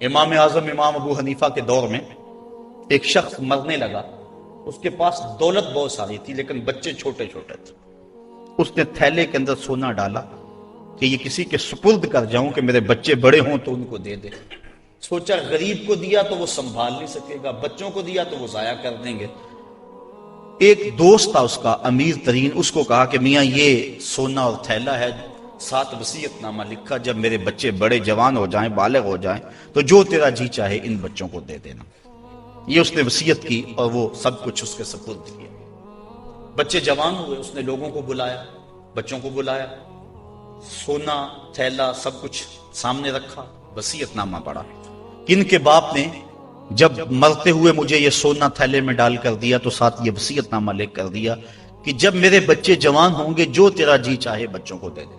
امام اعظم امام ابو حنیفہ کے دور میں ایک شخص مرنے لگا. اس کے پاس دولت بہت ساری تھی لیکن بچے چھوٹے چھوٹے تھے. اس نے تھیلے کے اندر سونا ڈالا کہ یہ کسی کے سپرد کر جاؤں کہ میرے بچے بڑے ہوں تو ان کو دے دے. سوچا غریب کو دیا تو وہ سنبھال نہیں سکے گا، بچوں کو دیا تو وہ ضائع کر دیں گے. ایک دوست تھا اس کا امیر ترین، اس کو کہا کہ میاں یہ سونا اور تھیلا ہے، ساتھ وصیت نامہ لکھا، جب میرے بچے بڑے جوان ہو جائیں بالغ ہو جائیں تو جو تیرا جی چاہے ان بچوں کو دے دینا. یہ اس نے وصیت کی اور وہ سب کچھ اس کے سپرد کیا. بچے جوان ہوئے، اس نے لوگوں کو بلایا، بچوں کو بلایا، سونا تھیلا سب کچھ سامنے رکھا، وصیت نامہ پڑھا. ان کے باپ نے جب مرتے ہوئے مجھے یہ سونا تھیلے میں ڈال کر دیا تو ساتھ یہ وصیت نامہ لکھ کر دیا کہ جب میرے بچے جوان ہوں گے جو تیرا جی چاہے بچوں کو دے دے.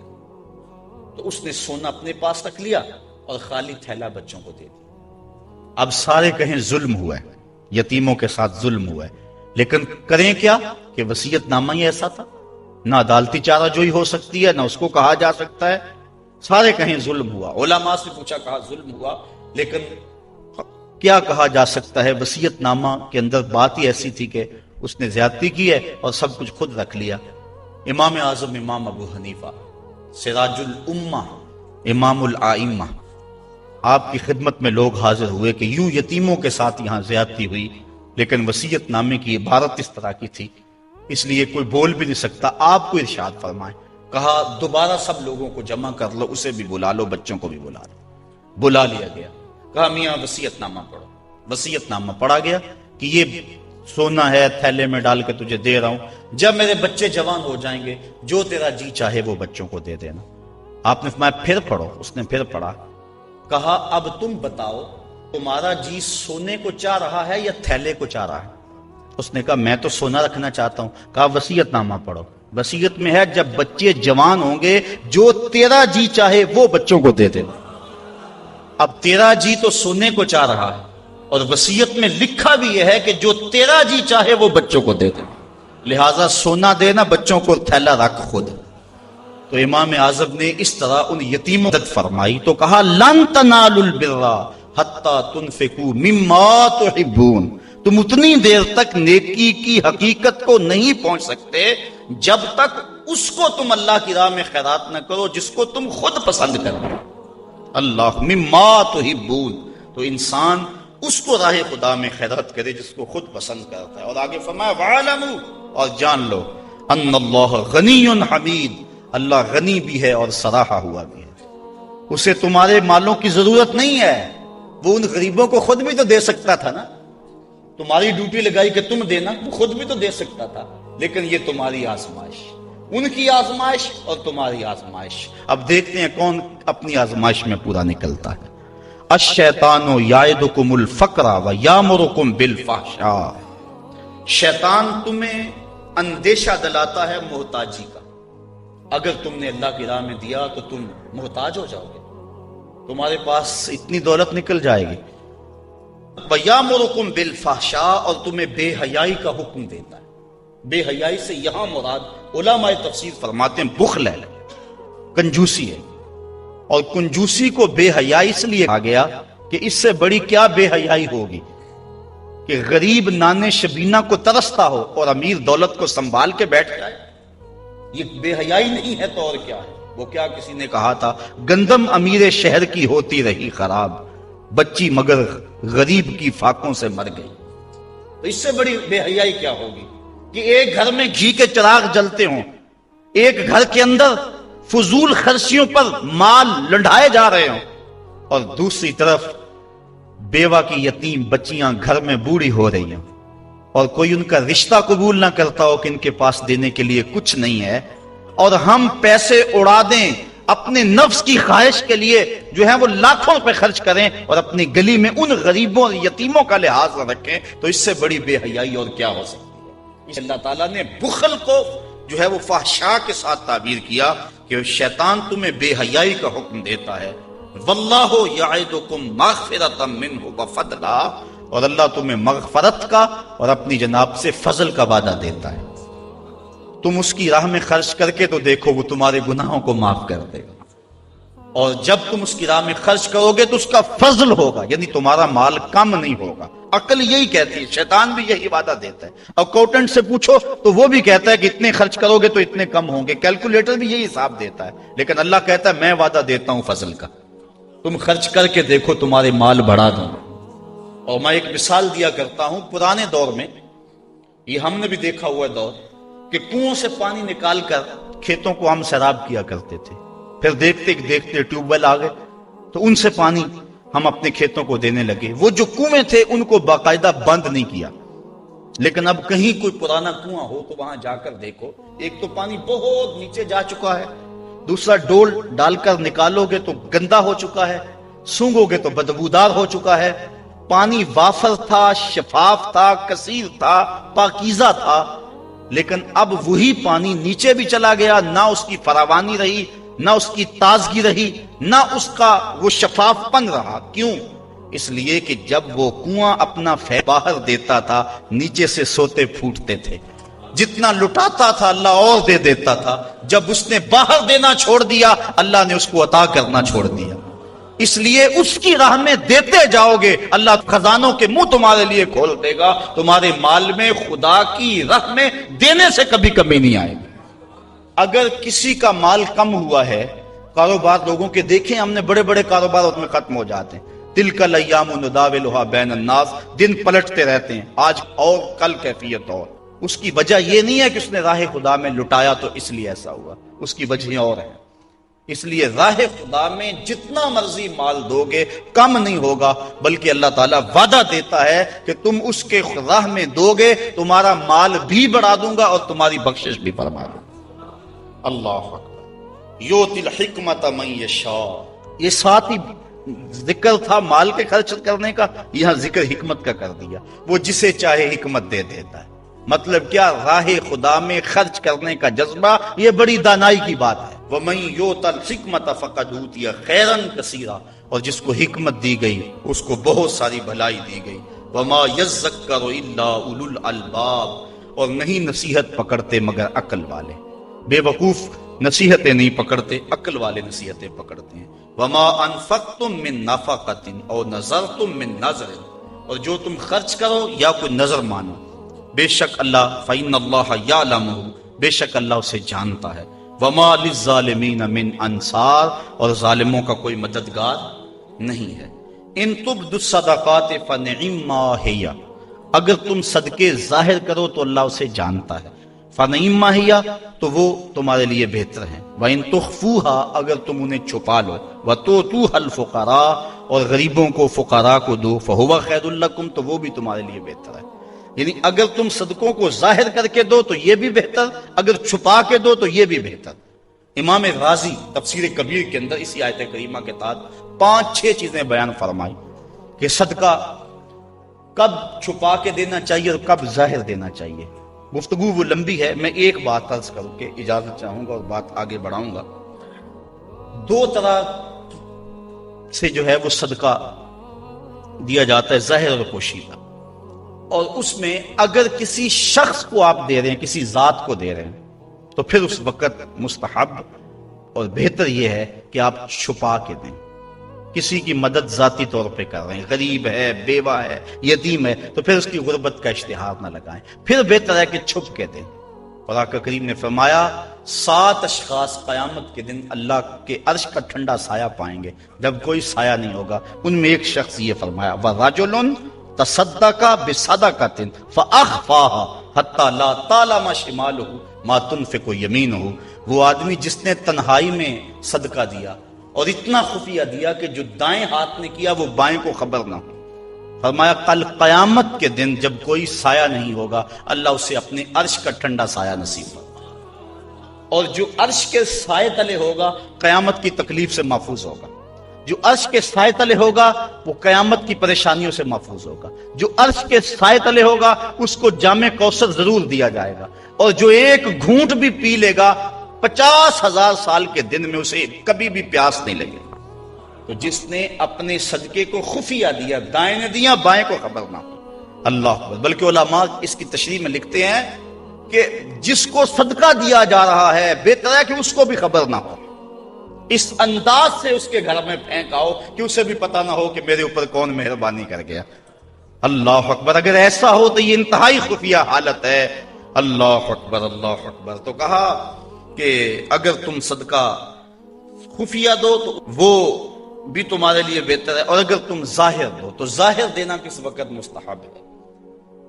تو اس نے سونا اپنے پاس رکھ لیا اور خالی تھیلا بچوں کو دے دیا. اب سارے کہیں ظلم ہوا ہے، یتیموں کے ساتھ ظلم ہوا ہے، لیکن کریں کیا کہ وصیت نامہ ہی ایسا تھا، نہ عدالتی چارہ جوئی ہو سکتی ہے، نہ اس کو کہا جا سکتا ہے. سارے کہیں ظلم ہوا. علماء سے پوچھا، کہا ظلم ہوا، لیکن کیا کہا جا سکتا ہے؟ وصیت نامہ کے اندر بات ہی ایسی تھی کہ اس نے زیادتی کی ہے اور سب کچھ خود رکھ لیا. امام اعظم امام ابو حنیفہ سراج الامہ امام الائمہ، آپ کی خدمت میں لوگ حاضر ہوئے کہ یوں یتیموں کے ساتھ یہاں زیادتی ہوئی، لیکن وصیت نامے کی عبارت اس طرح کی تھی اس لیے کوئی بول بھی نہیں سکتا. آپ کو ارشاد فرمائیں. کہا دوبارہ سب لوگوں کو جمع کر لو، اسے بھی بلا لو، بچوں کو بھی بلا لو. بلا لیا گیا. کہا میاں وصیت نامہ پڑھو. وصیت نامہ پڑھا گیا کہ یہ سونا ہے تھیلے میں ڈال کے تجھے دے رہا ہوں، جب میرے بچے جوان ہو جائیں گے جو تیرا جی چاہے وہ بچوں کو دے دینا. آپ نے فرمایا پھر پڑھو. اس نے پھر پڑھا. کہا اب تم بتاؤ تمہارا جی سونے کو چاہ رہا ہے یا تھیلے کو چاہ رہا ہے؟ اس نے کہا میں تو سونا رکھنا چاہتا ہوں. کہا وصیت نامہ پڑھو. وصیت میں ہے جب بچے جوان ہوں گے جو تیرا جی چاہے وہ بچوں کو دے دینا. اب تیرا جی تو سونے کو چاہ رہا ہے اور وصیت میں لکھا بھی یہ ہے کہ جو تیرا جی چاہے وہ بچوں کو دے دے، لہٰذا سونا دینا، بچوں کو تھیلا رکھ خود. تو امام اعظم نے اس طرح ان یتیموں مدد فرمائی تو کہا لن تنالوا البر حتی تنفقوا مما تحبون، تم اتنی دیر تک نیکی کی حقیقت کو نہیں پہنچ سکتے جب تک اس کو تم اللہ کی راہ میں خیرات نہ کرو جس کو تم خود پسند کرو. اللہ مما تحبون، تو انسان اس کو راہ خدا میں خیرات کرے جس کو خود پسند کرتا ہے. اور آگے فرمایا وَعَلَمُوا، اور جان لو ان اللہ غنی حمید، اللہ غنی بھی ہے اور سراہا ہوا بھی ہے. اسے تمہارے مالوں کی ضرورت نہیں ہے، وہ ان غریبوں کو خود بھی تو دے سکتا تھا نا. تمہاری ڈیوٹی لگائی کہ تم دینا، وہ خود بھی تو دے سکتا تھا، لیکن یہ تمہاری آزمائش، ان کی آزمائش اور تمہاری آزمائش. اب دیکھتے ہیں کون اپنی آزمائش میں پورا نکلتا ہے. الشیطان یعدکم الفقر ویامرکم بالفحشاء، شیطان تمہیں اندیشہ دلاتا ہے محتاجی کا. اگر تم نے اللہ کی راہ میں دیا تو تم محتاج ہو جاؤ گے، تمہارے پاس اتنی دولت نکل جائے گی. وَيَأْمُرُكُمْ بِالْفَحْشَاءِ، اور تمہیں بے حیائی کا حکم دیتا ہے. بے حیائی سے یہاں مراد علماء تفسیر فرماتے ہیں بخل ہے، کنجوسی ہے. اور کنجوسی کو بے حیائی اس لیے کہا گیا کہ اس سے بڑی کیا بے حیائی ہوگی کہ غریب نانے شبینہ کو ترستا ہو اور امیر دولت کو سنبھال کے بیٹھ جائے. یہ بے حیائی نہیں ہے تو اور کیا ہے؟ وہ کیا کسی نے کہا تھا گندم امیر شہر کی ہوتی رہی خراب، بچی مگر غریب کی فاقوں سے مر گئی. تو اس سے بڑی بے حیائی کیا ہوگی کہ ایک گھر میں گھی کے چراغ جلتے ہوں، ایک گھر کے اندر فضول خرچیوں پر مال لنڈھائے جا رہے ہوں، اور دوسری طرف بیوہ کی یتیم بچیاں گھر میں بوڑھی ہو رہی ہیں اور کوئی ان کا رشتہ قبول نہ کرتا ہو کہ ان کے پاس دینے کے لیے کچھ نہیں ہے، اور ہم پیسے اڑا دیں اپنے نفس کی خواہش کے لیے جو ہے وہ لاکھوں روپے خرچ کریں اور اپنی گلی میں ان غریبوں اور یتیموں کا لحاظ نہ رکھیں، تو اس سے بڑی بے حیائی اور کیا ہو سکتی ہے. اللہ تعالیٰ نے بخل کو جو ہے وہ فحشاء کے ساتھ تعبیر کیا کہ شیطان تمہیں بے حیائی کا حکم دیتا ہے واللہ یعدکم مغفرۃ منہ وفضلا، اور اللہ تمہیں مغفرت کا اور اپنی جناب سے فضل کا وعدہ دیتا ہے. تم اس کی راہ میں خرچ کر کے تو دیکھو وہ تمہارے گناہوں کو معاف کر دے گا، اور جب تم اس کی راہ میں خرچ کرو گے تو اس کا فضل ہوگا، یعنی تمہارا مال کم نہیں ہوگا. عقل یہی کہتی ہے، شیطان بھی یہی وعدہ دیتا ہے. اکاؤنٹنٹ سے پوچھو تو وہ بھی کہتا ہے کہ اتنے خرچ کرو گے تو اتنے کم ہوں گے، کیلکولیٹر بھی یہی حساب دیتا ہے. لیکن اللہ کہتا ہے میں وعدہ دیتا ہوں فضل کا، تم خرچ کر کے دیکھو تمہارے مال بڑھا دوں. اور میں ایک مثال دیا کرتا ہوں، پرانے دور میں یہ ہم نے بھی دیکھا ہوا دور کہ کنویں سے پانی نکال کر کھیتوں کو ہم سیراب کیا کرتے تھے. پھر دیکھتے دیکھتے ٹیوب ویل آ گئے تو ان سے پانی ہم اپنے کھیتوں کو دینے لگے. وہ جو کنویں تھے ان کو باقاعدہ بند نہیں کیا. لیکن اب کہیں کوئی پرانا کنواں ہو تو وہاں جا کر دیکھو، ایک تو پانی بہت نیچے جا چکا ہے، دوسرا ڈول ڈال کر نکالو گے تو گندا ہو چکا ہے، سونگو گے تو بدبودار ہو چکا ہے. پانی وافر تھا، شفاف تھا، کثیر تھا، پاکیزہ تھا، لیکن اب وہی پانی نیچے بھی چلا گیا، نہ اس کی فراوانی رہی، نہ اس کی تازگی رہی، نہ اس کا وہ شفاف پن رہا. کیوں؟ اس لیے کہ جب وہ کنواں اپنا فیض باہر دیتا تھا نیچے سے سوتے پھوٹتے تھے، جتنا لٹاتا تھا اللہ اور دے دیتا تھا. جب اس نے باہر دینا چھوڑ دیا اللہ نے اس کو عطا کرنا چھوڑ دیا. اس لیے اس کی راہ میں دیتے جاؤ گے اللہ خزانوں کے منہ تمہارے لیے کھول دے گا. تمہارے مال میں خدا کی راہ میں دینے سے کبھی کمی نہیں آئے گی. اگر کسی کا مال کم ہوا ہے، کاروبار لوگوں کے دیکھیں ہم نے، بڑے بڑے کاروبار اس میں ختم ہو جاتے ہیں. تلک الایام نداولها بین الناس، دن پلٹتے رہتے ہیں، آج اور کل کیفیت اور. اس کی وجہ یہ نہیں ہے کہ اس نے راہ خدا میں لٹایا تو اس لیے ایسا ہوا، اس کی وجہ اور ہے. اس لیے راہ خدا میں جتنا مرضی مال دو گے کم نہیں ہوگا، بلکہ اللہ تعالیٰ وعدہ دیتا ہے کہ تم اس کے راہ میں دو گے تمہارا مال بھی بڑھا دوں گا اور تمہاری بخشش بھی فرما دوں گا. اللہ اکبر. یؤتی الحکمت من یشاء، یہ ساتھ ہی ذکر تھا مال کے خرچ کرنے کا، یہاں ذکر حکمت کا کر دیا. وہ جسے چاہے حکمت دے دیتا ہے. مطلب کیا؟ راہ خدا میں خرچ کرنے کا جذبہ یہ بڑی دانائی کی بات ہے. وَمَن يُؤْتَ الْحِكْمَةَ فَقَدْ أُوتِيَ خَيْرًا كَثِيرًا، اور جس کو حکمت دی گئی اس کو بہت ساری بھلائی دی گئی. وَمَا يَذَّكَّرُ إِلَّا أُولُو الْأَلْبَابِ، اور نہیں نصیحت پکڑتے مگر عقل والے. بے وقوف نصیحتیں نہیں پکڑتے، عقل والے نصیحتیں پکڑتے ہیں. وَمَا أَنفَقْتُم مِّن نَفَقَةٍ أَوْ نَذَرْتُم مِّن نَذْرٍ، اور جو تم خرچ کرو یا کوئی نظر مانو، بے شک اللہ فَإِنَّ اللَّهَ يَعْلَمُهُ، بے شک اللہ اسے جانتا ہے. وَمَا لِلظَّالِمِينَ مِنْ أَنصَارٍ، اور ظالموں کا کوئی مددگار نہیں ہے. إِن تُبْدُوا الصَّدَقَاتِ فَنِعِمَّا هِيَ، اگر تم صدقے ظاہر کرو تو اللہ اسے جانتا ہے. فَنِعِمَّا هِيَ، تو وہ تمہارے لیے بہتر ہیں. وَإِن تُخْفُوهَا، اگر تم انہیں چھپا لو. وَتُؤْتُوهَا الْفُقَرَاءَ، اور غریبوں کو فقراء کو دو. فَهُوَ خَيْرٌ لَكُمْ، تو وہ بھی تمہارے لیے بہتر ہے. یعنی اگر تم صدقوں کو ظاہر کر کے دو تو یہ بھی بہتر، اگر چھپا کے دو تو یہ بھی بہتر. امام غازی تفسیر کبیر کے اندر اسی آیت کریمہ کے تحت 5-6 چیزیں بیان فرمائی کہ صدقہ کب چھپا کے دینا چاہیے اور کب ظاہر دینا چاہیے. گفتگو وہ لمبی ہے، میں ایک بات عرض کروں کہ اجازت چاہوں گا اور بات آگے بڑھاؤں گا. 2 طرح سے جو ہے وہ صدقہ دیا جاتا ہے، ظاہر اور پوشیدہ. اور اس میں اگر کسی شخص کو آپ دے رہے ہیں، کسی ذات کو دے رہے ہیں، تو پھر اس وقت مستحب اور بہتر یہ ہے کہ آپ چھپا کے دیں. کسی کی مدد ذاتی طور پہ کر رہے ہیں، غریب ہے، بیوہ ہے، یتیم ہے، تو پھر اس کی غربت کا اشتہار نہ لگائیں. پھر بہتر ہے کہ چھپ کے دیں. اور آقا کریم نے فرمایا 7 اشخاص قیامت کے دن اللہ کے عرش کا ٹھنڈا سایہ پائیں گے جب کوئی سایہ نہیں ہوگا. ان میں ایک شخص یہ فرمایا وَرَجُلٌ تصدق بصدقۃ فاخفاها حتى لا تعلم شماله ما تنفق يمينه، وہ آدمی جس نے تنہائی میں صدقہ دیا اور اتنا خفیہ دیا کہ جو دائیں ہاتھ نے کیا وہ بائیں کو خبر نہ ہو. فرمایا کل قیامت کے دن جب کوئی سایہ نہیں ہوگا اللہ اسے اپنے عرش کا ٹھنڈا سایہ نصیب ہوگا، اور جو عرش کے سائے تلے ہوگا قیامت کی تکلیف سے محفوظ ہوگا. جو عرش کے سائے تلے ہوگا وہ قیامت کی پریشانیوں سے محفوظ ہوگا. جو عرش کے سائے تلے ہوگا اس کو جام کوثر ضرور دیا جائے گا، اور جو ایک گھونٹ بھی پی لے گا 50,000 سال کے دن میں اسے کبھی بھی پیاس نہیں لگے گا. تو جس نے اپنے صدقے کو خفیہ دیا، دائیں نے دیا بائیں کو خبر نہ ہو۔ اللہ اکبر۔ بلکہ علماء اس کی تشریح میں لکھتے ہیں کہ جس کو صدقہ دیا جا رہا ہے بہتر ہے کہ اس کو بھی خبر نہ ہو، اس انداز سے اس کے گھر میں پھینکاؤ کہ اسے بھی پتا نہ ہو کہ میرے اوپر کون مہربانی کر گیا۔ اللہ اکبر۔ اگر ایسا ہو تو یہ انتہائی خفیہ حالت ہے۔ اللہ اکبر، اللہ اکبر۔ تو کہا کہ اگر تم صدقہ خفیہ دو تو وہ بھی تمہارے لیے بہتر ہے، اور اگر تم ظاہر دو تو ظاہر دینا کس وقت مستحب ہے؟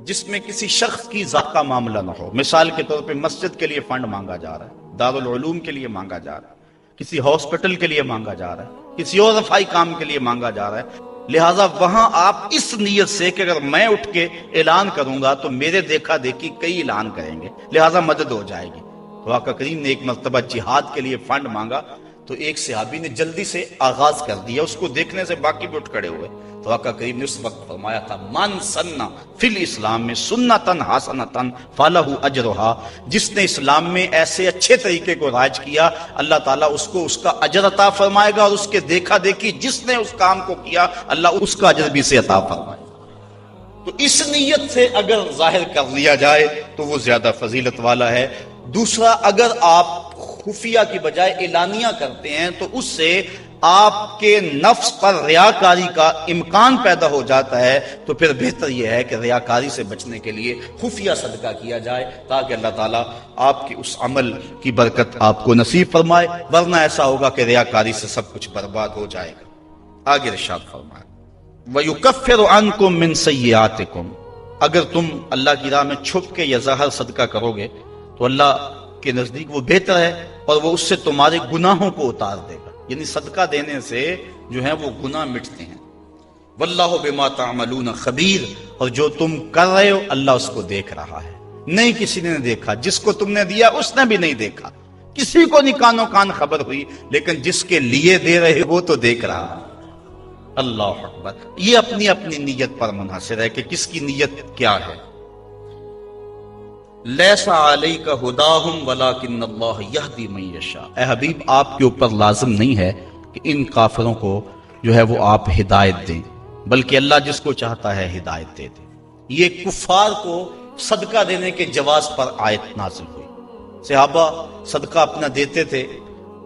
جس میں کسی شخص کی ذات کا معاملہ نہ ہو۔ مثال کے طور پہ مسجد کے لیے فنڈ مانگا جا رہا ہے، دارالعلوم کے لیے مانگا جا رہا ہے، کسی ہاسپٹل کے لیے مانگا جا رہا ہے، کسی اور رفائی کام کے لیے مانگا جا رہا ہے، لہٰذا وہاں آپ اس نیت سے کہ اگر میں اٹھ کے اعلان کروں گا تو میرے دیکھا دیکھی کئی اعلان کریں گے، لہٰذا مدد ہو جائے گی۔ تو آقا کریم نے ایک مرتبہ جہاد کے لیے فنڈ مانگا تو ایک صحابی نے جلدی سے آغاز کر دیا، اس کو دیکھنے سے باقی بھی اٹھ کھڑے ہوئے۔ تو آقا کریم نے اس وقت فرمایا تھا من سنہ فی الاسلام میں سنتن حسنتن فلہ اجرہا، جس نے اسلام میں ایسے اچھے طریقے کو رائج کیا اللہ تعالیٰ اس کو اس کا اجر عطا فرمائے گا، اور اس کے دیکھا دیکھی جس نے اس کام کو کیا اللہ اس کا اجر بھی سے عطا فرمائے گا۔ تو اس نیت سے اگر ظاہر کر لیا جائے تو وہ زیادہ فضیلت والا ہے۔ دوسرا، اگر آپ خفیہ کی بجائے اعلانیہ کرتے ہیں تو اس سے آپ کے نفس پر ریاکاری کا امکان پیدا ہو جاتا ہے، تو پھر بہتر یہ ہے کہ ریاکاری سے بچنے کے لیے خفیہ صدقہ کیا جائے تاکہ اللہ تعالیٰ آپ کے اس عمل کی برکت آپ کو نصیب فرمائے، ورنہ ایسا ہوگا کہ ریاکاری سے سب کچھ برباد ہو جائے گا۔ آگے ارشاد فرمائے وَيُكَفِّرُ عَنْكُم مِّن سَيِّئَاتِكُم، اگر تم اللہ کی راہ میں چھپ کے یا ظاہر صدقہ کرو گے تو اللہ کے نزدیک وہ بہتر ہے، اور وہ اس سے تمہارے گناہوں کو اتار دے گا، یعنی صدقہ دینے سے جو ہے وہ گناہ مٹتے ہیں۔ واللہ بما تعملون خبیر، اور جو تم کر رہے ہو اللہ اس کو دیکھ رہا ہے۔ نہیں کسی نے دیکھا، جس کو تم نے دیا اس نے بھی نہیں دیکھا، کسی کو نہیں کانوں کان خبر ہوئی، لیکن جس کے لیے دے رہے وہ تو دیکھ رہا ہے۔ اللہ اکبر۔ یہ اپنی اپنی نیت پر منحصر ہے کہ کس کی نیت کیا ہے۔ لیس علیک ہداہم ولکن اللہ یہدی من یشاء، اے حبیب آپ کے اوپر لازم نہیں ہے کہ ان کافروں کو جو ہے وہ آپ ہدایت دیں، بلکہ اللہ جس کو چاہتا ہے ہدایت دے دے۔ یہ کفار کو صدقہ دینے کے جواز پر آیت نازل ہوئی۔ صحابہ صدقہ اپنا دیتے تھے،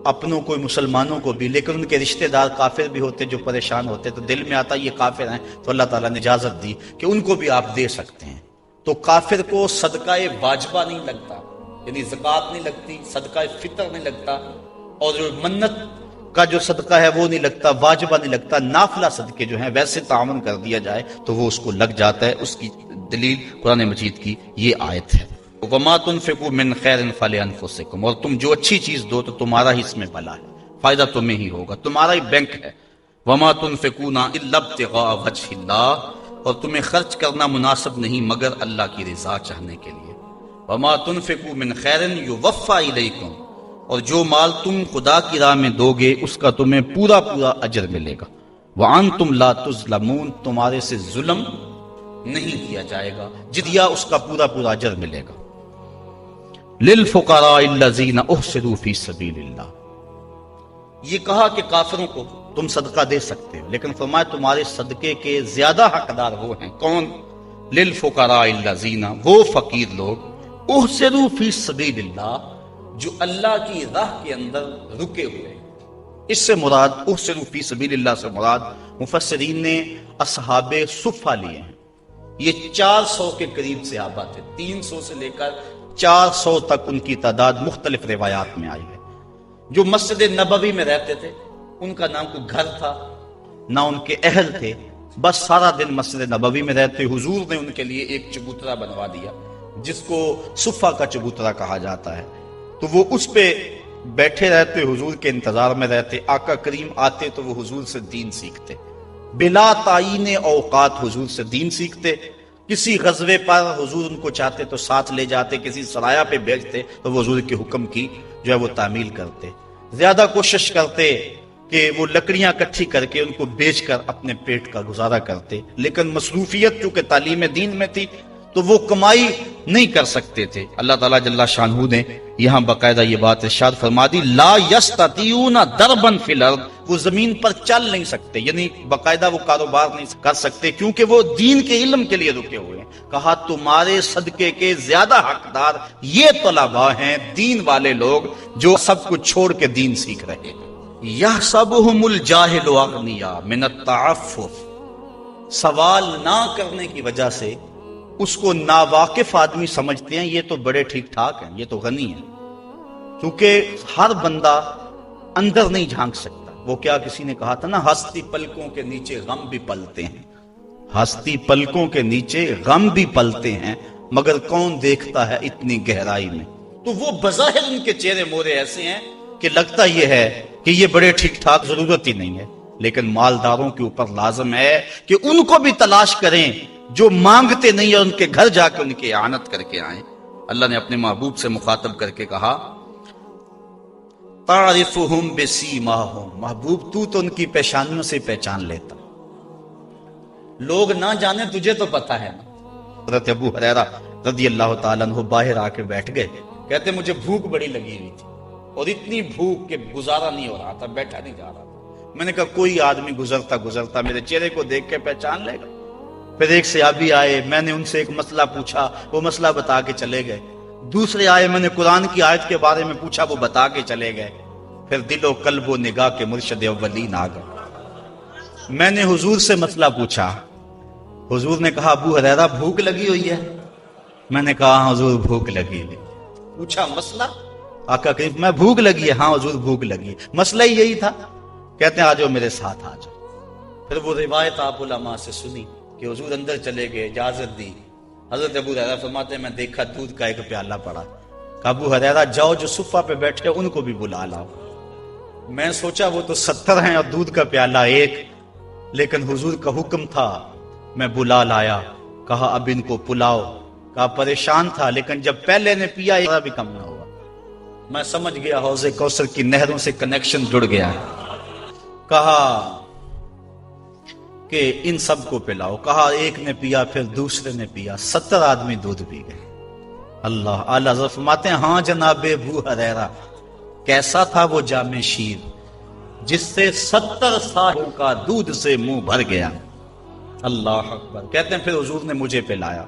اپنوں کو مسلمانوں کو بھی، لیکن ان کے رشتہ دار کافر بھی ہوتے جو پریشان ہوتے، تو دل میں آتا یہ کافر ہیں، تو اللہ تعالیٰ نے اجازت دی کہ ان کو بھی آپ دے سکتے ہیں۔ تو کافر کو صدقہ واجبہ نہیں لگتا، یعنی زکوٰۃ نہیں لگتی، صدقہ فطر نہیں لگتا، اور جو منت کا جو صدقہ ہے وہ نہیں لگتا، واجبہ نہیں لگتا، نافلہ صدقے جو ہیں ویسے تعاون کر دیا جائے تو وہ اس کو لگ جاتا ہے۔ اس کی دلیل قرآن مجید کی یہ آیت ہے۔ وَمَا تُنْفِقُوا مِنْ خَيْرٍ فَلِأَنفُسِكُمْ، اور تم جو اچھی چیز دو تو تمہارا ہی اس میں بھلا ہے، فائدہ تمہیں ہی ہوگا، تمہارا ہی بینک ہے۔ وَمَا تُنْفِقُونَ إِلَّا ابْتِغَاءَ وَجْهِ اللَّهِ، اور تمہیں خرچ کرنا مناسب نہیں مگر اللہ کی رضا چاہنے کے لیے۔ وَمَا تُنْفِقُوا مِنْ خَيْرٍ يُوَفَّى إِلَيْكُمْ، اور جو مال تم خدا کی راہ میں دو گے اس کا تمہیں پورا پورا اجر ملے گا۔ وَأَنْتُمْ لَا تُظْلَمُونَ، تمہارے سے ظلم نہیں کیا جائے گا، جدیا اس کا پورا پورا اجر ملے گا۔ لِلْفُقَرَاءِ الَّذِينَ أُحْصِرُوا فِي سَبِيلِ اللَّهِ، یہ کہا کہ کافروں کو تم صدقہ دے سکتے ہو، لیکن فرمایا تمہارے صدقے کے زیادہ حقدار وہ ہیں، کون؟ لِلْفُقَرَاءِ الَّذِينَ، وہ فقیر لوگ، احسروا فی سبیل اللہ، جو اللہ کی راہ کے اندر رکے ہوئے۔ اس سے مراد احسروا فی سبیل اللہ سے مراد مفسرین نے اصحاب صفہ لیے ہیں۔ یہ 400 کے قریب صحابہ تھے، 300 سے لے کر 400 تک ان کی تعداد مختلف روایات میں آئی ہے۔ جو مسجد نبوی میں رہتے تھے، ان کا نام کوئی گھر تھا نہ ان کے اہل تھے، بس سارا دن مسجد نبوی میں رہتے۔ حضور نے ان کے لیے ایک چبوترا بنوا دیا جس کو صفہ کا چبوترا کہا جاتا ہے، تو وہ اس پہ بیٹھے رہتے، حضور کے انتظار میں رہتے۔ آقا کریم آتے تو وہ حضور سے دین سیکھتے، بلا تعین اوقات حضور سے دین سیکھتے۔ کسی غزوے پر حضور ان کو چاہتے تو ساتھ لے جاتے، کسی سرایہ پہ بھیجتے تو وہ حضور کے حکم کی جو ہے وہ تعمیل کرتے۔ زیادہ کوشش کرتے کہ وہ لکڑیاں اکٹھی کر کے ان کو بیچ کر اپنے پیٹ کا گزارا کرتے، لیکن مصروفیت چونکہ تعلیم دین میں تھی تو وہ کمائی نہیں کر سکتے تھے۔ اللہ تعالیٰ جل شانہ نے یہاں باقاعدہ یہ بات ارشاد فرما دی، لا یستطیعون ضربا فی الارض، وہ زمین پر چل نہیں سکتے، یعنی باقاعدہ وہ کاروبار نہیں کر سکتے، کیونکہ وہ دین کے علم کے لیے رکے ہوئے ہیں۔ کہا تمہارے صدقے کے زیادہ حقدار یہ طلباء ہیں، دین والے لوگ جو سب کچھ چھوڑ کے دین سیکھ رہے ہیں۔ یحسبهم الجاہل اغنیاء من التعفف، سوال نہ کرنے کی وجہ سے اس کو ناواقف آدمی سمجھتے ہیں یہ تو بڑے ٹھیک ٹھاک ہیں، یہ تو غنی ہیں، کیونکہ ہر بندہ اندر نہیں جھانک سکتا۔ وہ کیا کسی نے کہا تھا نا، ہستی پلکوں کے نیچے غم بھی پلتے ہیں، ہستی پلکوں کے نیچے غم بھی پلتے ہیں، مگر کون دیکھتا ہے اتنی گہرائی میں۔ تو وہ بظاہر ان کے چہرے مورے ایسے ہیں کہ لگتا یہ ہے کہ یہ بڑے ٹھیک ٹھاک، ضرورت ہی نہیں ہے، لیکن مالداروں کے اوپر لازم ہے کہ ان کو بھی تلاش کریں جو مانگتے نہیں، اور ان کے گھر جا کے ان کی اعانت کر کے آئیں۔ اللہ نے اپنے محبوب سے مخاطب کر کے کہا، تعرفہم بسیماہم، محبوب تو ان کی پیشانیوں سے پہچان لیتا، لوگ نہ جانے تجھے تو پتا ہے نا۔ حضرت ابو ہریرہ رضی اللہ تعالیٰ عنہ باہر آ کے بیٹھ گئے، کہتے مجھے بھوک بڑی لگی ہوئی تھی، اور اتنی بھوک کہ گزارا نہیں ہو رہا تھا، بیٹھا نہیں جا رہا تھا۔ میں نے کہا کوئی آدمی گزرتا میرے چہرے کو دیکھ کے پہچان لے گا۔ پھر ایک صحابی آئے، میں نے ان سے ایک مسئلہ پوچھا، وہ مسئلہ بتا کے چلے گئے۔ دوسرے آئے، میں نے قرآن کی آیت کے بارے میں پوچھا، وہ بتا کے چلے گئے۔ پھر دل و قلب و نگاہ کے مرشد اولین آ گئے۔ میں نے حضور سے مسئلہ پوچھا، حضور نے کہا ابو ہریرہ بھوک لگی ہوئی ہے؟ میں نے کہا ہاں حضور بھوک لگی ہے۔ پوچھا مسئلہ؟ آقا کریم میں بھوک لگی ہے، ہاں حضور بھوک لگی ہے، مسئلہ ہی یہی تھا۔ کہتے ہیں آ جاؤ میرے ساتھ آ جاؤ۔ پھر وہ روایت آپ علماء سے سنی کہ حضور اندر چلے گئے، اجازت دی۔ حضرت ابو ہریرہ فرماتے ہیں میں دیکھا دودھ کا ایک پیالہ پڑا، کہا ابو ہریرہ جاؤ جو صفہ پہ بیٹھے ان کو بھی بلا لاؤ۔ میں سوچا وہ تو 70 ہیں اور دودھ کا پیالہ ایک، لیکن حضور کا حکم تھا، میں بلا لایا۔ کہا اب ان کو پلاؤ۔ کہا پریشان تھا، لیکن جب پہلے نے پیا ذرا بھی کم نہ ہوا۔ میں سمجھ گیا حوض کوثر کی نہروں سے کنیکشن جڑ گیا ہے۔ کہا کہ ان سب کو پلاؤ۔ کہا ایک نے پیا، پھر دوسرے نے پیا، 70 آدمی دودھ پی گئے۔ اللہ اعلیٰ حضرت فرماتے ہیں ہاں جناب ابو ہریرہ، کیسا تھا وہ جام شیر جس سے 70 سالوں کا دودھ سے منہ بھر گیا۔ اللہ اکبر۔ کہتے ہیں پھر حضور نے مجھے پلایا،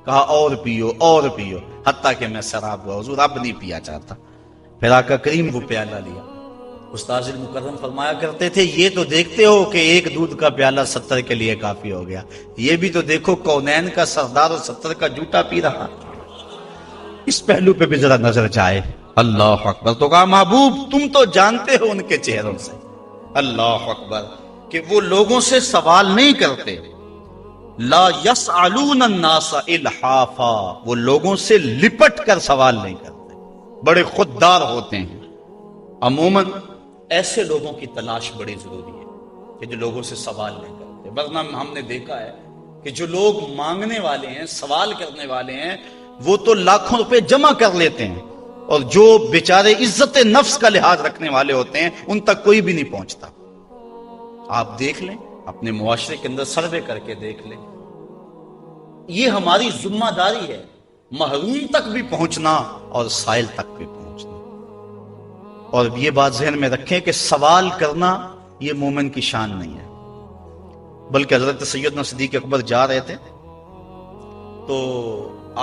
کہا اور پیو اور پیو، حتیٰ کہ میں سراب ہوا، حضور اب نہیں پیا چاہتا۔ پھر آقا کریم وہ پیالہ لیا۔ استاذ المکرم فرمایا کرتے تھے یہ تو دیکھتے ہو کہ ایک دودھ کا پیالہ 70 کے لیے کافی ہو گیا، یہ بھی تو دیکھو کونین کا سردار اور 70 کا جوٹا پی رہا، اس پہلو پہ بھی ذرا نظر جائے۔ اللہ اکبر۔ تو کہا محبوب تم تو جانتے ہو ان کے چہروں سے، اللہ اکبر، کہ وہ لوگوں سے سوال نہیں کرتے، لا یسألون الناس الحافا، وہ لوگوں سے لپٹ کر سوال نہیں کرتے، بڑے خوددار ہوتے ہیں۔ عموماً ایسے لوگوں کی تلاش بڑی ضروری ہے کہ جو لوگوں سے سوال نہیں کرتے، ورنہ ہم نے دیکھا ہے کہ جو لوگ مانگنے والے ہیں، سوال کرنے والے ہیں، وہ تو لاکھوں روپے جمع کر لیتے ہیں، اور جو بیچارے عزت نفس کا لحاظ رکھنے والے ہوتے ہیں ان تک کوئی بھی نہیں پہنچتا۔ آپ دیکھ لیں اپنے معاشرے کے اندر سروے کر کے دیکھ لیں، یہ ہماری ذمہ داری ہے، محروم تک بھی پہنچنا اور سائل تک بھی پہنچنا۔ اور یہ بات ذہن میں رکھیں کہ سوال کرنا یہ مومن کی شان نہیں ہے، بلکہ حضرت سیدنا صدیق اکبر جا رہے تھے تو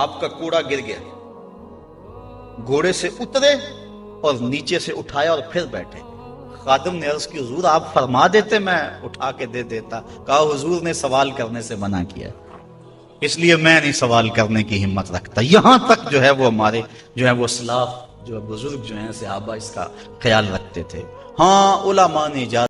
آپ کا کوڑا گر گیا، گھوڑے سے اترے اور نیچے سے اٹھایا اور پھر بیٹھے۔ خادم نے عرض کی حضور آپ فرما دیتے میں اٹھا کے دے دیتا۔ کہا حضور نے سوال کرنے سے منع کیا، اس لیے میں نہیں سوال کرنے کی ہمت رکھتا۔ یہاں تک جو ہے وہ ہمارے جو ہے وہ اسلاف جو بزرگ جو ہیں صحابہ اس کا خیال رکھتے تھے۔ ہاں علماء نے اجازت